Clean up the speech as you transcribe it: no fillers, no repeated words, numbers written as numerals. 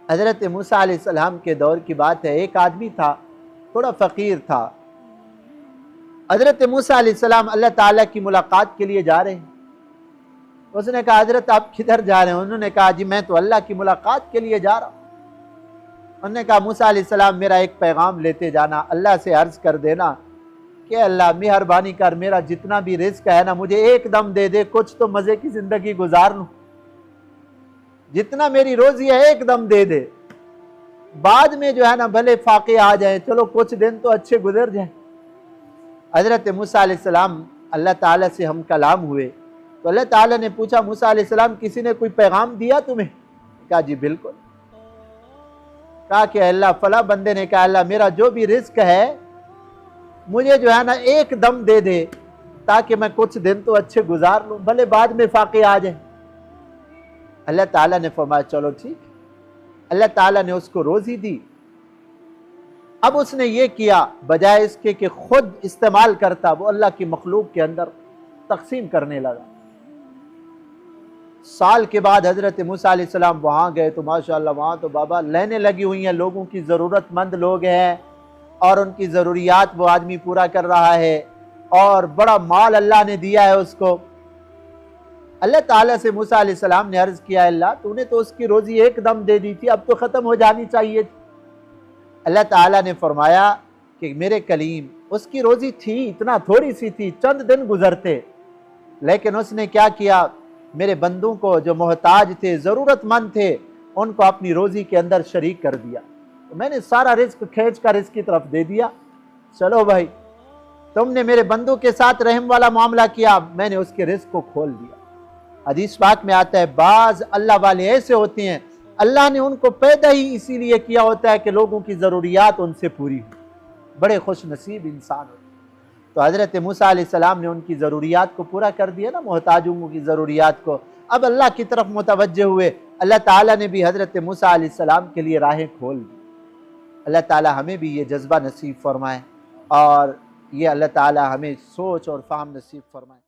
حضرت موسیٰ علیہ السلام کے دور کی بات ہے، ایک آدمی تھا، تھوڑا فقیر تھا۔ حضرت موسیٰ علیہ السلام اللہ تعالیٰ کی ملاقات کے لیے جا رہے ہیں۔ اس نے کہا حضرت آپ کدھر جا رہے ہیں؟ انہوں نے کہا جی میں تو اللہ کی ملاقات کے لیے جا رہا ہوں۔ انہوں نے کہا موسیٰ علیہ السلام میرا ایک پیغام لیتے جانا، اللہ سے عرض کر دینا کہ اللہ مہربانی کر، میرا جتنا بھی رزق ہے نا مجھے ایک دم دے دے، کچھ تو مزے کی زندگی گزار لوں، جتنا میری روزی ہے ایک دم دے دے، بعد میں جو ہے نا بھلے فاقے آ جائیں، چلو کچھ دن تو اچھے گزر جائیں۔ حضرت موسیٰ علیہ السلام اللہ تعالیٰ سے ہم کلام ہوئے تو اللہ تعالیٰ نے پوچھا موسیٰ علیہ السلام کسی نے کوئی پیغام دیا تمہیں؟ کہا جی بالکل۔ کہا کہ اللہ فلاں بندے نے کہا اللہ میرا جو بھی رزق ہے مجھے جو ہے نا ایک دم دے دے تاکہ میں کچھ دن تو اچھے گزار لوں، بھلے بعد میں فاقے آ جائیں۔ اللہ تعالیٰ نے فرمایا چلو ٹھیک۔ اللہ تعالیٰ نے اس کو روزی دی۔ اب اس نے یہ کیا بجائے اس کے کہ خود استعمال کرتا، وہ اللہ کی مخلوق کے اندر تقسیم کرنے لگا۔ سال کے بعد حضرت موسیٰ علیہ السلام وہاں گئے تو ماشاءاللہ وہاں تو بابا لائنیں لگی ہوئی ہیں، لوگوں کی ضرورت مند لوگ ہیں اور ان کی ضروریات وہ آدمی پورا کر رہا ہے، اور بڑا مال اللہ نے دیا ہے اس کو۔ اللہ تعالیٰ سے موسیٰ علیہ السلام نے عرض کیا اللہ تو نے تو اس کی روزی ایک دم دے دی تھی، اب تو ختم ہو جانی چاہیے تھی۔ اللہ تعالیٰ نے فرمایا کہ میرے کلیم اس کی روزی تھی، اتنا تھوڑی سی تھی، چند دن گزرتے، لیکن اس نے کیا کیا میرے بندوں کو جو محتاج تھے ضرورت مند تھے ان کو اپنی روزی کے اندر شریک کر دیا، تو میں نے سارا رزق کھینچ کر اس کی طرف دے دیا۔ چلو بھائی تم نے میرے بندوں کے ساتھ رحم والا معاملہ کیا، میں نے اس کے رزق کو کھول دیا۔ حدیث پاک میں آتا ہے بعض اللہ والے ایسے ہوتے ہیں اللہ نے ان کو پیدا ہی اسی لیے کیا ہوتا ہے کہ لوگوں کی ضروریات ان سے پوری ہو، بڑے خوش نصیب انسان ہوتے ہیں۔ تو حضرت موسیٰ علیہ السلام نے ان کی ضروریات کو پورا کر دیا نا، محتاجوں کی ضروریات کو۔ اب اللہ کی طرف متوجہ ہوئے، اللہ تعالیٰ نے بھی حضرت موسیٰ علیہ السلام کے لیے راہیں کھول دی۔ اللہ تعالیٰ ہمیں بھی یہ جذبہ نصیب فرمائے اور یہ اللہ تعالیٰ ہمیں سوچ اور فہم نصیب فرمائے۔